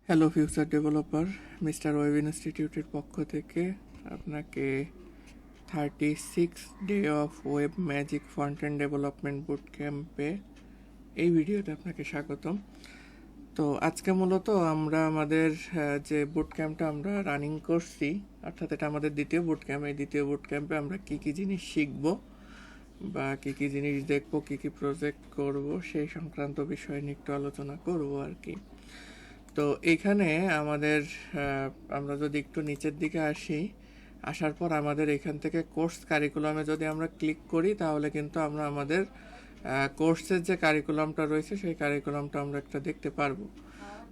Hello future developer, mister web ইনস্টিটিউটের পক্ষ থেকে আপনাকে 36 day of web magic front end development boot ক্যাম্পে এই ভিডিওতে আপনাকে স্বাগতম। তো আজকে মূলত আমরা আমাদের যে বুট ক্যাম্পটা আমরা রানিং করছি, অর্থাৎ এটা আমাদের দ্বিতীয় বুট ক্যাম্প। এই দ্বিতীয় বুট ক্যাম্পে আমরা কী কী জিনিস শিখবো বা কী কী জিনিস দেখবো, কী কী প্রজেক্ট করব, সেই সংক্রান্ত বিষয় নিয়ে একটু আলোচনা করব আর কি। তো এইখানে আমাদের আমরা যদি একটু নিচের দিকে আসার পর আমাদের এখান থেকে কোর্স কারিকুলামে যদি আমরা ক্লিক করি, তাহলে কিন্তু আমরা আমাদের কোর্সের যে কারিকুলামটা রয়েছে সেই কারিকুলামটা আমরা একটা দেখতে পারবো।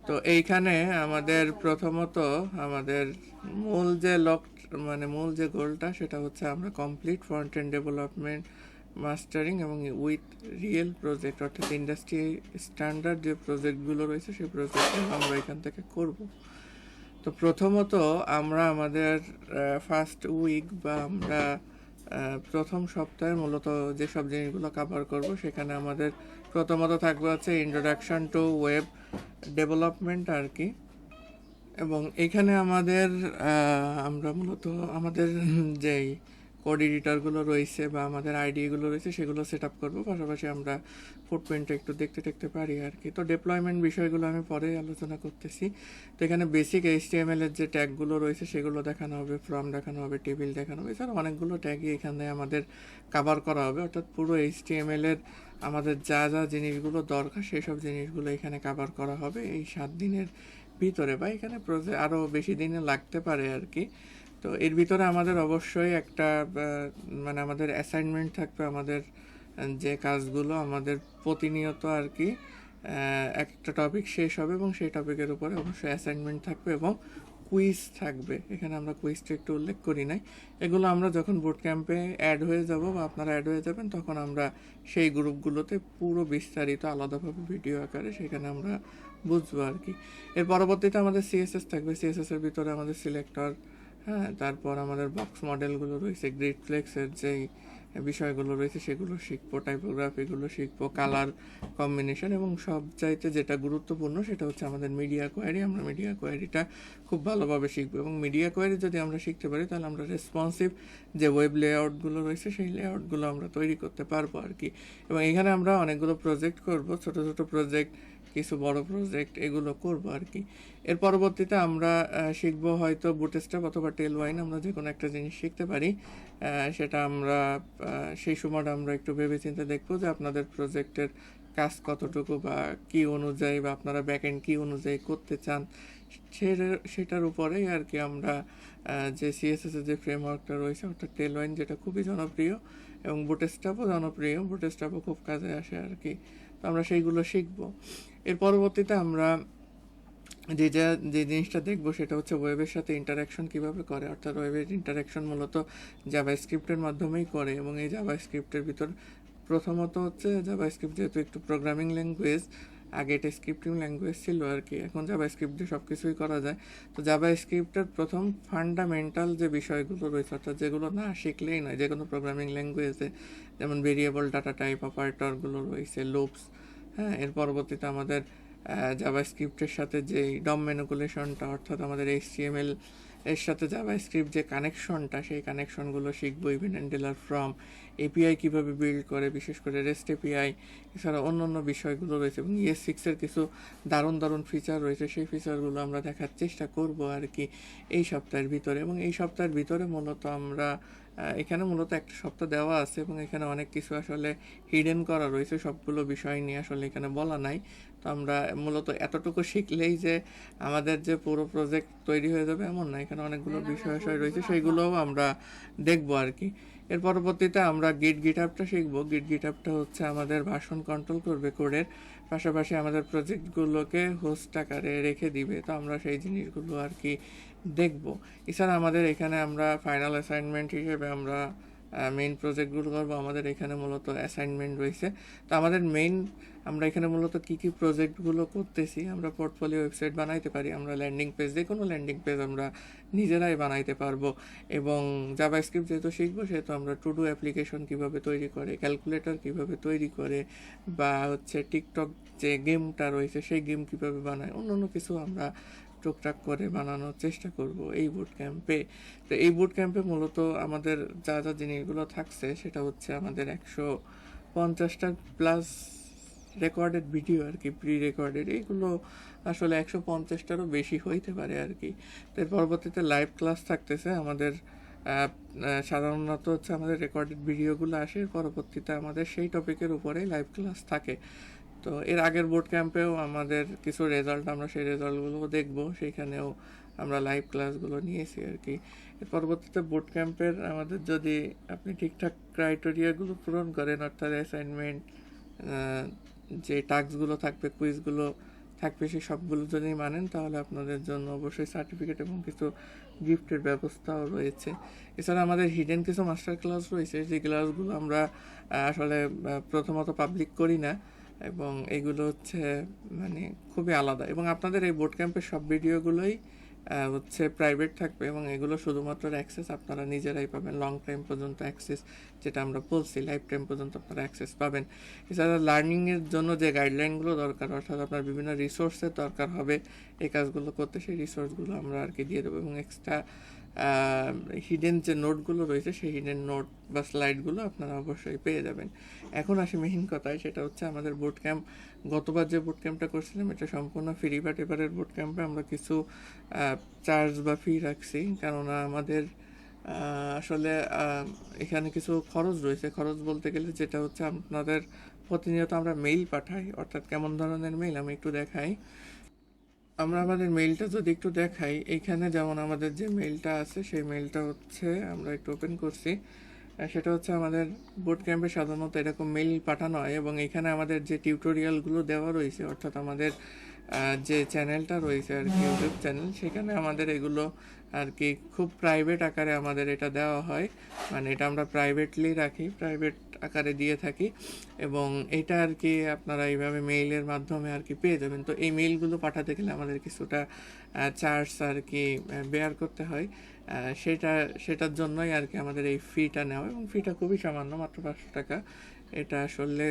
তো এইখানে আমাদের প্রথমত আমাদের মূল যে মূল যে গোলটা, সেটা হচ্ছে আমরা complete front end development mastering এবং উইথ রিয়েল প্রজেক্ট, অর্থাৎ ইন্ডাস্ট্রি স্ট্যান্ডার্ড যে প্রজেক্টগুলো রয়েছে সেই প্রজেক্টগুলো আমরা এখান থেকে করব। তো প্রথমত আমরা আমাদের ফার্স্ট উইক বা আমরা প্রথম সপ্তাহে মূলত যেসব জিনিসগুলো কভার করব, সেখানে আমাদের প্রথমত থাকবে হচ্ছে ইন্ট্রোডাকশন টু ওয়েব ডেভেলপমেন্ট আর কি। এবং এখানে আমাদের আমরা মূলত আমাদের যেই কোড এডিটরগুলো রয়েছে বা আমাদের আইডিগুলো রয়েছে সেগুলো সেট আপ করবো, পাশাপাশি আমরা ফুটপ্রিন্টটা একটু দেখতে পারি আর কি। তো ডেপ্লয়মেন্ট বিষয়গুলো আমি পরে আলোচনা করতেছি। তো এখানে বেসিক HTML এর যে ট্যাগগুলো রয়েছে সেগুলো দেখানো হবে, ফর্ম দেখানো হবে, টেবিল দেখানো হবে, এছাড়া অনেকগুলো ট্যাগই এখানে আমাদের কভার করা হবে, অর্থাৎ পুরো HTML এর আমাদের যা যা জিনিসগুলো দরকার সেই সব জিনিসগুলো এখানে কভার করা হবে এই 7 দিনের ভিতরে, বা এখানে প্রজেক্ট আরও বেশি দিনে লাগতে পারে আর কি। তো এর ভিতরে আমাদের অবশ্যই একটা আমাদের অ্যাসাইনমেন্ট থাকবে, আমাদের যে কাজগুলো আমাদের প্রতিনিয়ত আর কি একটা টপিক শেষ হবে এবং সেই টপিকের উপরে অবশ্যই অ্যাসাইনমেন্ট থাকবে এবং কুইজ থাকবে। এখানে আমরা কুইজটা একটু উল্লেখ করি নাই। এগুলো আমরা যখন বুট ক্যাম্পে অ্যাড হয়ে যাব বা আপনারা অ্যাড হয়ে যাবেন, তখন আমরা সেই গ্রুপগুলোতে পুরো বিস্তারিত আলাদাভাবে ভিডিও আকারে সেখানে আমরা বুঝবো আর কি। এর পরবর্তীতে আমাদের CSS থাকবে। CSS এর ভিতরে আমাদের সিলেক্টর, হ্যাঁ, তারপর আমাদের বক্স মডেলগুলো রয়েছে, গ্রিড ফ্লেক্সের যেই বিষয়গুলো রয়েছে সেগুলো শিখবো, টাইপোগ্রাফিগুলো শিখবো, কালার কম্বিনেশন, এবং সবচাইতে যেটা গুরুত্বপূর্ণ সেটা হচ্ছে আমাদের মিডিয়া কোয়ারি। আমরা মিডিয়া কোয়ারিটা খুব ভালোভাবে শিখবো, এবং মিডিয়া কোয়ারি যদি আমরা শিখতে পারি তাহলে আমরা রেসপন্সিভ যে ওয়েব লেআউটগুলো রয়েছে সেই লেআউটগুলো আমরা তৈরি করতে পারবো আর কি। এবং এখানে আমরা অনেকগুলো প্রজেক্ট করব, ছোট ছোট প্রজেক্ট, কিছু বড় প্রজেক্ট, এগুলো করব আর কি। এর পরবর্তীতে আমরা শিখবো হয়তো বুটস্ট্র্যাপ অথবা টেলওয়াইন, আমরা যে কোনো একটা জিনিস শিখতে পারি। সেটা আমরা সেই সময়টা আমরা একটু ভেবেচিন্তে দেখবো যে আপনাদের প্রজেক্টের কাজ কতটুকু বা কি অনুযায়ী, বা আপনারা ব্যাকএন্ড কি অনুযায়ী করতে চান সেটার উপরেই আর কি। আমরা যে CSS এর যে ফ্রেমওয়ার্কটা রয়েছে, অর্থাৎ টেলওয়াইন, যেটা খুবই জনপ্রিয়, এবং বুটস্ট্র্যাপও জনপ্রিয়, বুটস্ট্র্যাপও খুব কাজে আসে আর কি। তো আমরা সেইগুলো শিখবো। এর পরবর্তীতে আমরা যে জিনিসটা দেখবো সেটা হচ্ছে ওয়েবের সাথে ইন্টারাকশন কিভাবে করে, অর্থাৎ ওয়েবের ইন্টারাকশন মূলত জাভাস্ক্রিপ্টের মাধ্যমেই করে। এবং এই জাভাস্ক্রিপ্টের ভিতর প্রথমত হচ্ছে জাভাস্ক্রিপ্ট যেহেতু একটু প্রোগ্রামিং ল্যাঙ্গুয়েজ, আগে এটা স্ক্রিপ্টিং ল্যাঙ্গুয়েজ ছিল আর কি, এখন জাভাস্ক্রিপ্ট দিয়ে সব কিছুই করা যায়। তো জাভাস্ক্রিপ্টের প্রথম ফান্ডামেন্টাল যে বিষয়গুলো রয়েছে, অর্থাৎ যেগুলো না শিখলেই নয় যে কোনো প্রোগ্রামিং ল্যাঙ্গুয়েজে, যেমন ভেরিয়েবল, ডাটা টাইপ, অপারেটরগুলো রয়েছে, লুপস, হ্যাঁ। এর পরবর্তীতে আমাদের জাভাস্ক্রিপ্টের সাথে যে ডম ম্যানিপুলেশনটা, অর্থাৎ আমাদের HTML এর সাথে জাভাস্ক্রিপ্ট যে কানেকশনটা, সেই কানেকশনগুলো শিখবো। ইভেন্ট হ্যান্ডেলার, ফ্রম, API কিভাবে বিল্ড করে, বিশেষ করে REST API, এছাড়া অন্য বিষয়গুলো রয়েছে। এবং ES6 এর কিছু দারুণ ফিচার রয়েছে, সেই ফিচারগুলো আমরা দেখার চেষ্টা করব আর কি এই সপ্তাহের ভিতরে। এবং এই সপ্তাহের ভিতরে মূলত আমরা এখানে মূলত একটা সপ্তাহ দেওয়া আছে, এবং এখানে অনেক কিছু আসলে হিডেন করা রয়েছে, সবগুলো বিষয় নিয়ে আসলে এখানে বলা নাই। তো আমরা মূলত এতটুকু শিখলেই যে আমাদের যে পুরো প্রজেক্ট তৈরি হয়ে যাবে এমন না, এখানে অনেকগুলো বিষয় রয়েছে, সেইগুলোও আমরা দেখবো আর কি। এর পরবর্তীতে আমরা গিটহাবটা শিখবো। গিটহাবটা হচ্ছে আমাদের ভার্সন কন্ট্রোল করবে কোডের, পাশাপাশি আমাদের প্রজেক্টগুলোকে হোস্ট আকারে রেখে দিবে। তো আমরা সেই জিনিসগুলো আর কি দেখবো। এছাড়া আমাদের এখানে আমরা ফাইনাল অ্যাসাইনমেন্ট হিসেবে আমরা মেইন প্রজেক্টগুলো করবো। আমাদের এখানে মূলত অ্যাসাইনমেন্ট রয়েছে। তো আমাদের আমরা এখানে মূলত কী কী প্রজেক্টগুলো করতেছি, আমরা পোর্টফোলিও ওয়েবসাইট বানাইতে পারি, আমরা ল্যান্ডিং পেজ, যে কোনো ল্যান্ডিং পেজ আমরা নিজেরাই বানাইতে পারবো। এবং জাভাস্ক্রিপ্ট যেহেতু শিখবো, সেহেতু আমরা টু ডু অ্যাপ্লিকেশন কীভাবে তৈরি করে, ক্যালকুলেটর কীভাবে তৈরি করে, বা হচ্ছে টিকটক যে গেমটা রয়েছে সেই গেম কীভাবে বানায়, অন্য কিছু আমরা টুকটাক করে বানানোর চেষ্টা করব এই বুট ক্যাম্পে। তো এই বুট ক্যাম্পে মূলত আমাদের যা যা জিনিসগুলো থাকছে সেটা হচ্ছে আমাদের 150টা প্লাস রেকর্ডেড ভিডিও আর কি, প্রি রেকর্ডেড। এইগুলো আসলে 150টারও বেশি হইতে পারে আর কি। তো এর পরবর্তীতে লাইভ ক্লাস থাকতেছে আমাদের। সাধারণত হচ্ছে আমাদের রেকর্ডেড ভিডিওগুলো আসে, পরবর্তীতে আমাদের সেই টপিকের উপরেই লাইভ ক্লাস থাকে। তো এর আগের বোট ক্যাম্পেও আমাদের কিছু রেজাল্ট, আমরা সেই রেজাল্টগুলো দেখব, সেইখানেও আমরা লাইভ ক্লাসগুলো নিয়েছি আর কি। এর পরবর্তীতে বোট ক্যাম্পের আমাদের যদি আপনি ঠিকঠাক ক্রাইটেরিয়াগুলো পূরণ করেন, অর্থাৎ অ্যাসাইনমেন্ট, যে টাস্কগুলো থাকবে, কুইজগুলো থাকবে, সেই সবগুলো যদি মানেন, তাহলে আপনাদের জন্য অবশ্যই সার্টিফিকেট এবং কিছু গিফটের ব্যবস্থাও রয়েছে। এছাড়া আমাদের হিডেন কিছু মাস্টার ক্লাস রয়েছে, যে ক্লাসগুলো আমরা আসলে প্রথমত পাবলিক করি না, এবং এগুলো হচ্ছে মানে খুবই আলাদা। এবং আপনাদের এই বোট ক্যাম্পের সব ভিডিওগুলোই হচ্ছে প্রাইভেট থাকবে, এবং এগুলো শুধুমাত্র অ্যাক্সেস আপনারা নিজেরাই পাবেন। লং টাইম পর্যন্ত অ্যাক্সেস, যেটা আমরা বলছি, লাইফ টাইম পর্যন্ত আপনারা অ্যাক্সেস পাবেন। এছাড়া লার্নিংয়ের জন্য যে গাইডলাইনগুলো দরকার, অর্থাৎ আপনার বিভিন্ন রিসোর্সের দরকার হবে এই কাজগুলো করতে, সেই রিসোর্সগুলো আমরা আর কি দিয়ে দেবো। এবং এক্সট্রা হিডেন যে নোটগুলো রয়েছে, সেই হিডেন নোট বা স্লাইডগুলো আপনারা অবশ্যই পেয়ে যাবেন। এখন আসি মেইন কথায়, সেটা হচ্ছে আমাদের বুট ক্যাম্প। গতবার যে বুট ক্যাম্পটা করছিলাম এটা সম্পূর্ণ ফ্রি, বাট এবারের বুট ক্যাম্পে আমরা কিছু চার্জ বা ফি রাখছি, কেননা আমাদের আসলে এখানে কিছু খরচ রয়েছে। খরচ বলতে গেলে যেটা হচ্ছে, আপনাদের প্রতিনিয়ত আমরা মেইল পাঠাই, অর্থাৎ কেমন ধরনের মেইল আমি একটু দেখাই। আমরা আমাদের মেইলটা যদি একটু দেখাই, এইখানে যেমন আমাদের যে মেইলটা আছে, সেই মেইলটা হচ্ছে আমরা একটু ওপেন করছি। সেটা হচ্ছে আমাদের বুট ক্যাম্পে সাধারণত এরকম মেইল পাঠানো হয়, এবং এখানে আমাদের যে টিউটোরিয়ালগুলো দেওয়া রয়েছে, অর্থাৎ আমাদের যে চ্যানেলটা রয়েছে আর কি, ইউটিউব চ্যানেল, সেখানে আমাদের এগুলো আর কি খুব প্রাইভেট আকারে আমাদের এটা দেওয়া হয়। মানে এটা আমরা প্রাইভেটলি রাখি, প্রাইভেট আকারে দিয়ে থাকি, এবং এটা আর কি আপনারা এইভাবে মেইলের মাধ্যমে আর কি পেয়ে যাবেন। তো এই মেইলগুলো পাঠাতে গেলে আমাদের কিছুটা চার্জ আর কি বেয়ার করতে হয়। সেটার জন্যই আর কি আমাদের এই ফিটা নেওয়া, এবং ফিটা খুবই সামান্য, মাত্র 500 টাকা। এটা আসলে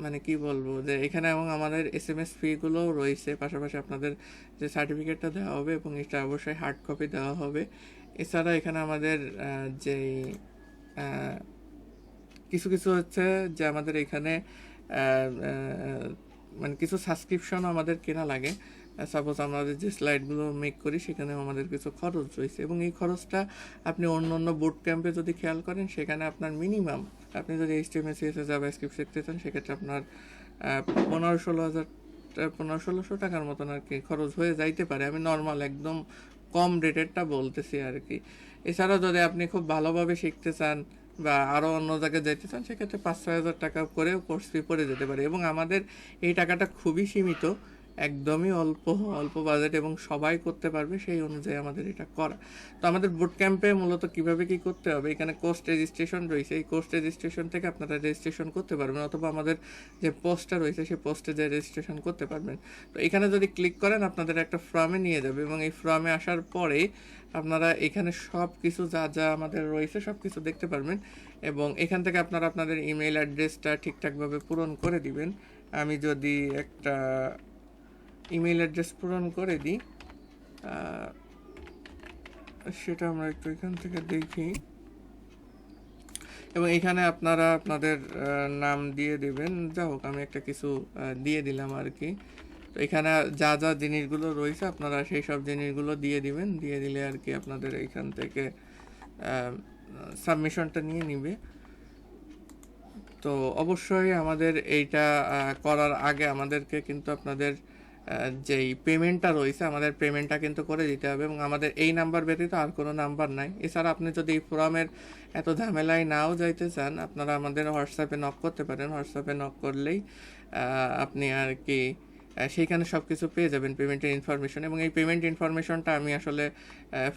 মানে কি বলবো, যে এখানে এবং আমাদের SMS ফিগুলোও রয়েছে, পাশাপাশি আপনাদের যে সার্টিফিকেটটা দেওয়া হবে, এবং এটা অবশ্যই হার্ড কপি দেওয়া হবে। এছাড়া এখানে আমাদের যেই কিছু কিছু হচ্ছে যে আমাদের এখানে মানে কিছু সাবস্ক্রিপশন আমাদের কেনা লাগে। সাপোজ আমাদের যে স্লাইডগুলো মেক করি, সেখানেও আমাদের কিছু খরচ রয়েছে, এবং এই খরচটা আপনি অন্য বুট ক্যাম্পে যদি খেয়াল করেন, সেখানে আপনার মিনিমাম, আপনি যদি HTML CSS জাভাস্ক্রিপ্ট শিখতে চান, সেক্ষেত্রে আপনার 15-16 টাকার মতন আর কি খরচ হয়ে যাইতে পারে। আমি নর্মাল একদম কম রেটেরটা বলতেছি আর কি। এছাড়াও যদি আপনি খুব ভালোভাবে শিখতে চান বা আরও অন্য জায়গায় যেতে চান, সেক্ষেত্রে 5-6 হাজার টাকা করেও কোর্স ফি পড়ে যেতে পারে। এবং আমাদের এই টাকাটা খুবই সীমিত, একদমই অল্প অল্প বাজেট, এবং সবাই করতে পারবে, সেই অনুযায়ী আমাদের এটা করা। তো আমাদের বুট ক্যাম্পে মূলত কীভাবে কী করতে হবে, এখানে কোর্স রেজিস্ট্রেশন রয়েছে। এই কোর্স রেজিস্ট্রেশন থেকে আপনারা রেজিস্ট্রেশন করতে পারবেন, অথবা আমাদের যে পোস্টটা রয়েছে, সেই পোস্টে যে রেজিস্ট্রেশন করতে পারবেন। তো এখানে যদি ক্লিক করেন, আপনাদের একটা ফর্মে নিয়ে যাবে, এবং এই ফর্মে আসার পরে আপনারা এখানে সব কিছু যা যা আমাদের রয়েছে সব কিছু দেখতে পারবেন, এবং এখান থেকে আপনারা আপনাদের ইমেল অ্যাড্রেসটা ঠিকঠাকভাবে পূরণ করে দিবেন। আমি যদি একটা ইমেল অ্যাড্রেস পূরণ করে দিই, সেটা আমরা একটু এখান থেকে দেখি, এবং এখানে আপনারা আপনাদের নাম দিয়ে দেবেন। যা হোক, আমি একটা কিছু দিয়ে দিলাম আর কি। তো এখানে যা যা জিনিসগুলো রয়েছে আপনারা সেই সব জিনিসগুলো দিয়ে দিবেন, দিয়ে দিলে আর কি আপনাদের এখান থেকে সাবমিশনটা নিয়ে নিবে। তো অবশ্যই আমাদের এইটা করার আগে আমাদেরকে কিন্তু আপনাদের যেই পেমেন্টটা রয়েছে, আমাদের পেমেন্টটা কিন্তু করে দিতে হবে, এবং আমাদের এই নাম্বার ব্যতীত আর কোনো নাম্বার নাই। এছাড়া আপনি যদি এই ফোরামের এত ঝামেলায় নাও যাইতে চান, আপনারা আমাদের হোয়াটসঅ্যাপে নক করতে পারেন। হোয়াটসঅ্যাপে নক করলেই আপনি আর কি সেইখানে সব কিছু পেয়ে যাবেন, পেমেন্টের ইনফরমেশন। এবং এই পেমেন্ট ইনফরমেশনটা আমি আসলে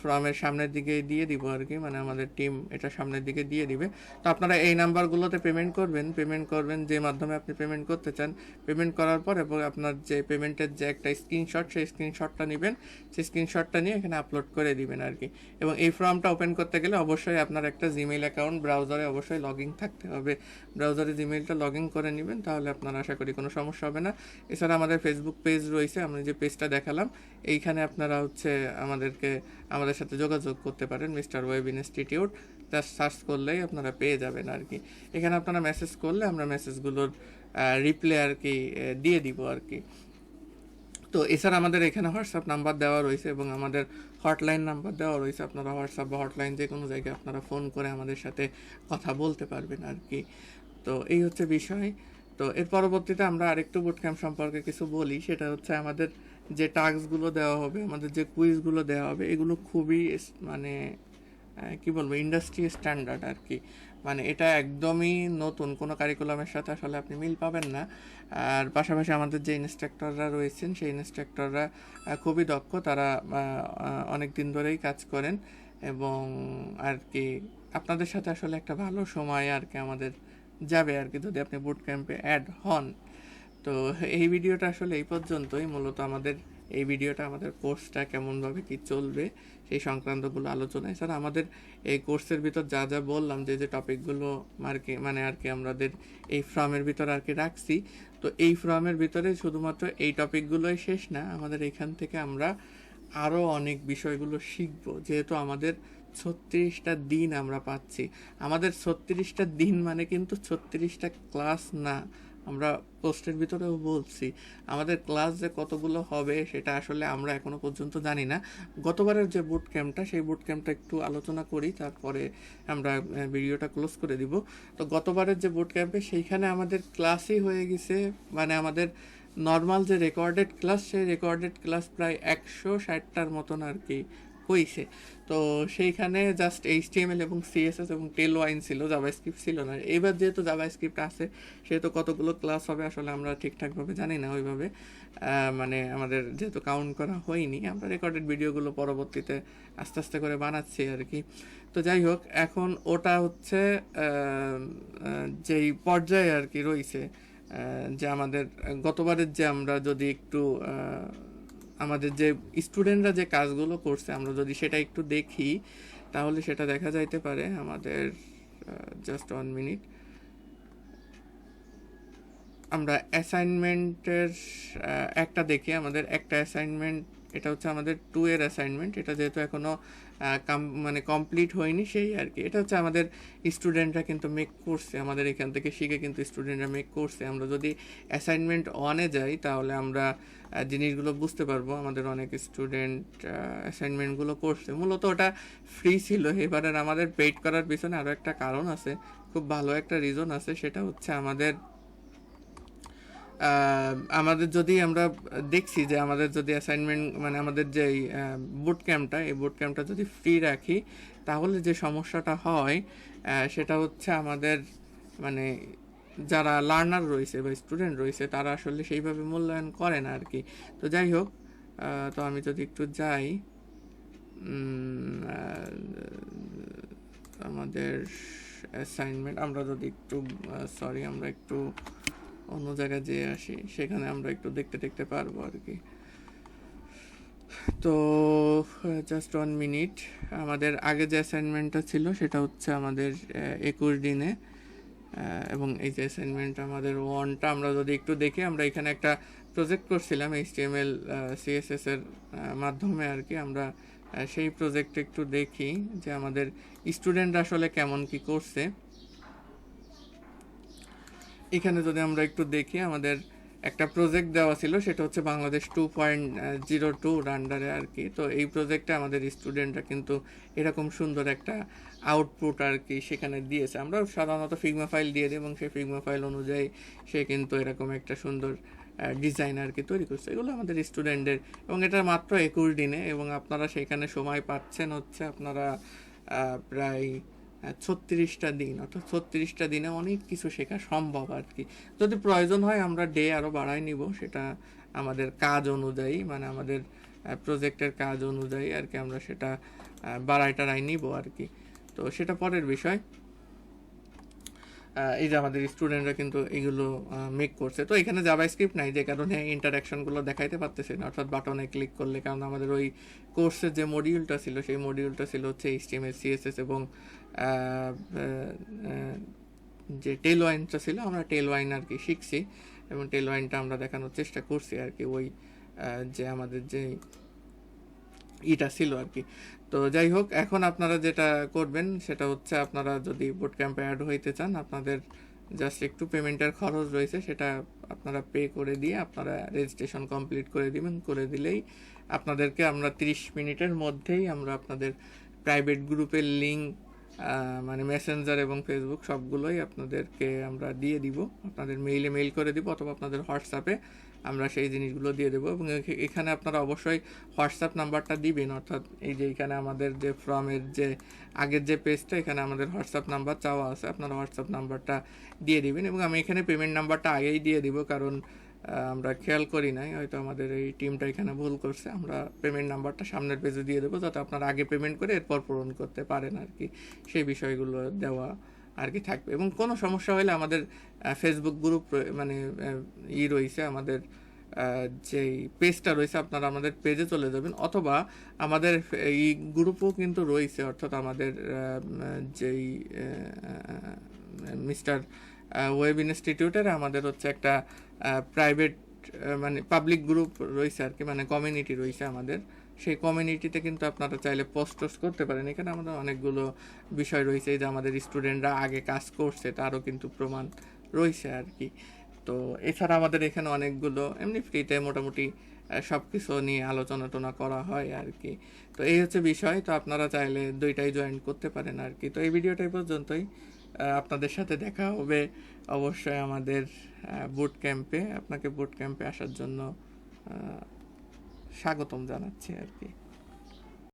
ফর্মের সামনের দিকে দিয়ে দিব আর কি, মানে আমাদের টিম এটা সামনের দিকে দিয়ে দিবে। তো আপনারা এই নাম্বারগুলোতে পেমেন্ট করবেন যে মাধ্যমে আপনি পেমেন্ট করতে চান। পেমেন্ট করার পর এবং আপনার যে পেমেন্টের যে একটা স্ক্রিনশট, সেই স্ক্রিনশটটা নেবেন, সেই স্ক্রিনশটটা নিয়ে এখানে আপলোড করে দিবেন আর কি। এবং এই ফর্মটা ওপেন করতে গেলে অবশ্যই আপনার একটা জিমেইল অ্যাকাউন্ট ব্রাউজারে অবশ্যই লগ ইন থাকতে হবে। ব্রাউজারে জিমেইলটা লগ ইন করে নেবেন, তাহলে আপনার আশা করি কোনো সমস্যা হবে না। এছাড়া আমাদের ফেসবুক পেজ রয়েছে, আমি যে পেজটা দেখালাম এইখানে আপনারা আমাদের সাথে যোগাযোগ করতে পারেন, mister web institute. Just search করলেই আপনারা পেয়ে যাবেন আর কি। এখানে আপনারা মেসেজ করলে আমরা মেসেজগুলোর রিপ্লাই আর কি দিয়ে দিব আর কি। তো এছাড়া আমাদের এখানে হোয়াটসঅ্যাপ নাম্বার দেওয়া রয়েছে এবং আমাদের হটলাইন নাম্বার দেওয়া রয়েছে। আপনারা হোয়াটসঅ্যাপ বা হটলাইন যে কোনো জায়গায় আপনারা ফোন করে আমাদের সাথে কথা বলতে পারবেন আর কি। তো এই হচ্ছে বিষয়। তো এর পরবর্তীতে আমরা আরেকটু বুট ক্যাম্প সম্পর্কে কিছু বলি। সেটা হচ্ছে আমাদের যে টাস্কগুলো দেওয়া হবে, আমাদের যে কুইজগুলো দেওয়া হবে, এগুলো খুবই মানে কি বলবো, ইন্ডাস্ট্রি স্ট্যান্ডার্ড আর কি। মানে এটা একদমই নতুন, কোনো কারিকুলামের সাথে আসলে আপনি মিল পাবেন না। আর পাশাপাশি আমাদের যে ইনস্ট্রাক্টররা রয়েছেন, সেই ইনস্ট্রাক্টররা খুবই দক্ষ, তারা অনেক দিন ধরেই কাজ করেন এবং আর কি আপনাদের সাথে আসলে একটা ভালো সময় আর কি আমাদের যাবে আর কি, যদি আপনি বুট ক্যাম্পে অ্যাড হন। তো এই ভিডিওটা আসলে এই পর্যন্তই। মূলত এই ভিডিওটা আমাদের কোর্সটা কেমনভাবে কি চলবে সেই সংক্রান্তগুলো আলোচনা। এছাড়া আমাদের এই কোর্সের ভিতর যা যা বললাম, যে টপিকগুলো আর কি আমাদের এই ফর্মের ভিতর আর কি রাখছি, তো এই ফর্মের ভিতরে শুধুমাত্র এই টপিকগুলোই শেষ না, আমাদের এখান থেকে আমরা আরও অনেক বিষয়গুলো শিখব। যেহেতু আমাদের 36টা দিন আমরা পাচ্ছি, আমাদের 36টা দিন মানে কিন্তু 36টা ক্লাস না। আমরা পোস্টের ভিতরেও বলছি আমাদের ক্লাস যে কতগুলো হবে সেটা আসলে আমরা এখনো পর্যন্ত জানি না। গতবারের যে বুট ক্যাম্পটা, সেই বুট ক্যাম্পটা একটু আলোচনা করি, তারপরে আমরা ভিডিওটা ক্লোজ করে দিব। তো গতবারের যে বুট ক্যাম্পে সেইখানে আমাদের ক্লাসই হয়ে গেছে, মানে আমাদের নর্মাল যে রেকর্ডেড ক্লাস, সেই রেকর্ডেড ক্লাস প্রায় 160টার মতন আর কি হয়েছে। তো সেইখানে জাস্ট HTML এবং CSS এবং টেলওয়াইন ছিল, জাভাস্ক্রিপ্ট ছিল না। এবার যেহেতু জাভাস্ক্রিপ্ট আছে, সেহেতু কতগুলো ক্লাস হবে আসলে আমরা ঠিকঠাকভাবে জানি না ওইভাবে। মানে আমাদের যেহেতু কাউন্ট করা হয়নি, আমরা রেকর্ডেড ভিডিওগুলো পরবর্তীতে আস্তে আস্তে করে বানাচ্ছি আর কি। তো যাই হোক, এখন ওটা হচ্ছে যেই পর্যায়ে আর কি রয়েছে, যে আমাদের গতবারের যে আমরা যদি একটু আমাদের যে স্টুডেন্টরা যে কাজগুলো করছে আমরা যদি সেটা একটু দেখি, তাহলে সেটা দেখা যাইতে পারে আমাদের। জাস্ট 1 মিনিট, আমরা অ্যাসাইনমেন্টের একটা দেখি। আমাদের একটা অ্যাসাইনমেন্ট, এটা হচ্ছে আমাদের 2 এর অ্যাসাইনমেন্ট। এটা যেহেতু এখনও মানে কমপ্লিট হয়নি সেই আর কি। এটা হচ্ছে আমাদের স্টুডেন্টরা কিন্তু মেক করছে, আমাদের এখান থেকে শিখে কিন্তু স্টুডেন্টরা মেক করছে। আমরা যদি অ্যাসাইনমেন্ট 1-এ যাই, তাহলে আমরা জিনিসগুলো বুঝতে পারবো। আমাদের অনেক স্টুডেন্ট অ্যাসাইনমেন্টগুলো করছে। মূলত ওটা ফ্রি ছিল। এবারে আমাদের পেইড করার পিছনে আরও একটা কারণ আছে, খুব ভালো একটা রিজন আছে। সেটা হচ্ছে আমাদের যদি আমরা দেখছি যে আমাদের যদি অ্যাসাইনমেন্ট, মানে আমাদের যে বুট ক্যাম্পটা, এই বুট ক্যাম্পটা যদি ফ্রি রাখি, তাহলে যে সমস্যাটা হয় সেটা হচ্ছে আমাদের মানে যারা লার্নার রয়েছে বা স্টুডেন্ট রয়েছে, তারা আসলে সেইভাবে মূল্যায়ন করে না আর কি। তো যাই হোক, তো আমি যদি একটু যাই আমাদের অ্যাসাইনমেন্ট, আমরা যদি একটু আমরা একটু অন্য জায়গায় যেয়ে আসি, সেখানে আমরা একটু দেখতে পারবো আর কি। তো জাস্ট 1 মিনিট, আমাদের আগে যে অ্যাসাইনমেন্টটা ছিল সেটা হচ্ছে আমাদের 21 দিনে, এবং এই যে অ্যাসাইনমেন্ট আমাদের 1টা আমরা যদি একটু দেখি, আমরা এখানে একটা প্রজেক্ট করছিলাম HTML CSS এর মাধ্যমে আর কি। আমরা সেই প্রজেক্টে একটু দেখি যে আমাদের স্টুডেন্ট আসলে কেমন কি করছে। এখানে যদি আমরা একটু দেখি, আমাদের একটা প্রজেক্ট দেওয়া ছিল, সেটা হচ্ছে বাংলাদেশ 2.02 রান্ডারে আর কি। তো এই প্রজেক্টে আমাদের স্টুডেন্টরা কিন্তু এরকম সুন্দর একটা আউটপুট আর কি সেখানে দিয়েছে। আমরা সাধারণত ফিগমা ফাইল দিয়ে দিই এবং সেই ফিগমা ফাইল অনুযায়ী সে কিন্তু এরকম একটা সুন্দর ডিজাইন আর কি তৈরি করছে। এগুলো আমাদের স্টুডেন্টদের, এবং এটা মাত্র 21 দিনে, এবং আপনারা সেখানে সময় পাচ্ছেন হচ্ছে আপনারা প্রায় 36টা দিন। অর্থাৎ 36টা দিনে অনেক কিছু শেখা সম্ভব আর কি। যদি প্রয়োজন হয় আমরা ডে আরও বাড়াই নিব, সেটা আমাদের কাজ অনুযায়ী, মানে আমাদের প্রজেক্টের কাজ অনুযায়ী আর কি আমরা সেটা বাড়াই নিব আর কি। তো সেটা পরের বিষয়। এই যে আমাদের স্টুডেন্টরা কিন্তু এগুলো মেক করছে। তো এখানে জাভাস্ক্রিপ্ট নাই, যে কারণে ইন্টারাকশনগুলো দেখাইতে পারতেছে না, অর্থাৎ বাটনে ক্লিক করলে, কারণ আমাদের ওই কোর্সের যে মডিউলটা ছিল সেই মডিউলটা ছিল হচ্ছে HTML CSS এবং যে টেলওয়াইনটা ছিল, আমরা টেলওয়াইন আর কি শিখছি এবং টেলওয়াইনটা আমরা দেখানোর চেষ্টা করছি আর কি, ওই যে আমাদের যে ইটা ছিল আর কি। তো যাই হোক, এখন আপনারা যেটা করবেন সেটা হচ্ছে, আপনারা যদি বুট ক্যাম্পে অ্যাড হইতে চান, আপনাদের জাস্ট একটু পেমেন্টের খরচ রয়েছে, সেটা আপনারা পে করে দিয়ে আপনারা রেজিস্ট্রেশন কমপ্লিট করে দিবেন। করে দিলেই আপনাদেরকে আমরা 30 মিনিটের মধ্যেই আমরা আপনাদের প্রাইভেট গ্রুপের লিঙ্ক, মানে মেসেঞ্জার এবং ফেসবুক সবগুলোই আপনাদেরকে আমরা দিয়ে দিব, আপনাদের মেইলে মেইল করে দিব, অথবা আপনাদের হোয়াটসঅ্যাপে আমরা সেই জিনিসগুলো দিয়ে দেবো। এবং এখানে আপনারা অবশ্যই হোয়াটসঅ্যাপ নাম্বারটা দিবেন, অর্থাৎ এই যে এখানে আমাদের যে ফর্মের যে আগের যে পেজটা, এখানে আমাদের হোয়াটসঅ্যাপ নাম্বার চাওয়া আছে, আপনারা হোয়াটসঅ্যাপ নাম্বারটা দিয়ে দিবেন। এবং আমি এখানে পেমেন্ট নাম্বারটা আগেই দিয়ে দিব, কারণ আমরা খেয়াল করি নাই, হয়তো আমাদের এই টিমটা এখানে ভুল করছে। আমরা পেমেন্ট নাম্বারটা সামনের পেজে দিয়ে দেবো, যাতে আপনারা আগে পেমেন্ট করে এরপর পূরণ করতে পারেন আর কি, সেই বিষয়গুলো দেওয়া আর কি থাকবে। এবং কোনো সমস্যা হলে আমাদের ফেসবুক গ্রুপ, মানে রয়েছে আমাদের যেই পেজটা রয়েছে, আপনারা আমাদের পেজে চলে যাবেন, অথবা আমাদের এই গ্রুপও কিন্তু রয়েছে, অর্থাৎ আমাদের যেই মিস্টার ওয়েব ইনস্টিটিউটের আমাদের হচ্ছে একটা প্রাইভেট, মানে পাবলিক গ্রুপ রয়েছে আর কি, মানে কমিউনিটি রয়েছে আমাদের। সেই কমিউনিটিতে কিন্তু আপনারা চাইলে পোস্ট করতে পারেন। এখানে আমাদের অনেকগুলো বিষয় রয়েছে, যে আমাদের স্টুডেন্টরা আগে কাজ করছে তারও কিন্তু প্রমাণ রয়েছে আর কি। তো এছাড়া আমাদের এখানে অনেকগুলো এমনি ফ্রিতে মোটামুটি সব কিছু নিয়ে আলোচনা করা হয় আর কি। তো এই হচ্ছে বিষয়। তো আপনারা চাইলে দুইটাই জয়েন করতে পারেন আর কি। তো এই ভিডিওটা এই পর্যন্তই। আপনাদের সাথে দেখা হবে অবশ্যই আমাদের বুট ক্যাম্পে। আপনাকে বুট ক্যাম্পে আসার জন্য স্বাগতম জানাচ্ছি আর কি।